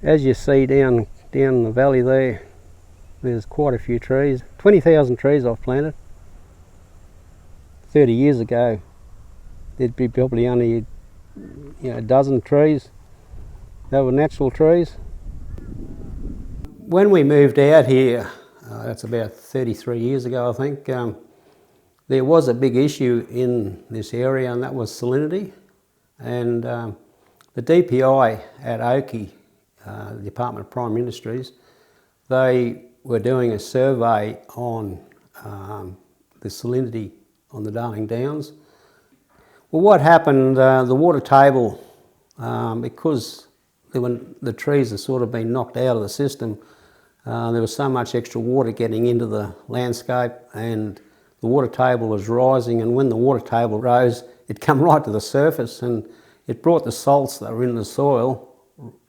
As you see down the valley there, there's quite a few trees. 20,000 trees I've planted. 30 years ago, there'd be probably only a dozen trees. They were natural trees. When we moved out here, that's about 33 years ago, I think, there was a big issue in this area, and that was salinity. And the DPI at Oakey, the Department of Primary Industries, they were doing a survey on the salinity on the Darling Downs. Well, what happened, the water table, because the trees had sort of been knocked out of the system, there was so much extra water getting into the landscape, and the water table was rising, and when the water table rose, it came right to the surface, and it brought the salts that were in the soil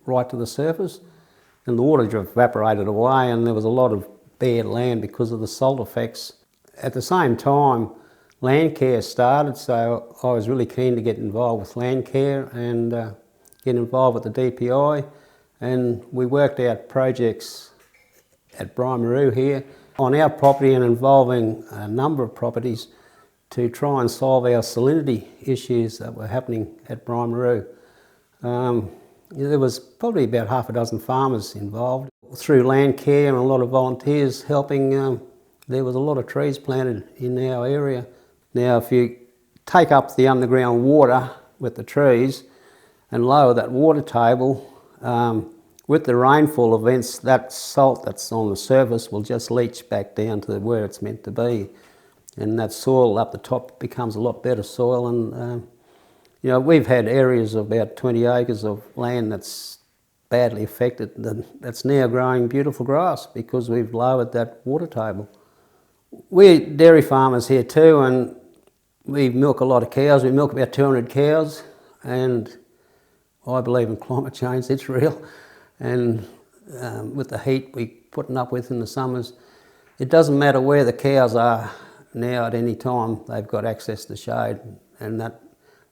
right to the surface, and the water just evaporated away, and there was a lot of bare land because of the salt effects. At the same time, land care started, so I was really keen to get involved with land care and get involved with the DPI, and we worked out projects at Brymaroo here on our property and involving a number of properties to try and solve our salinity issues that were happening at Brymaroo. There was probably about half a dozen farmers involved. Through land care and a lot of volunteers helping, there was a lot of trees planted in our area. Now, if you take up the underground water with the trees and lower that water table, with the rainfall events, that salt that's on the surface will just leach back down to where it's meant to be. And that soil up the top becomes a lot better soil. And we've had areas of about 20 acres of land that's badly affected that's now growing beautiful grass because we've lowered that water table. We're dairy farmers here too, and we milk a lot of cows. We milk about 200 cows, and I believe in climate change, it's real. And with the heat we're putting up with in the summers, it doesn't matter where the cows are now at any time, they've got access to shade, and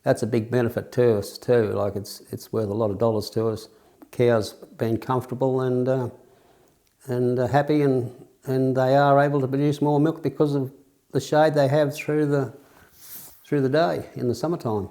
that's a big benefit to us too. Like it's worth a lot of dollars to us. Cows being comfortable and happy, and they are able to produce more milk because of the shade they have through the day in the summertime.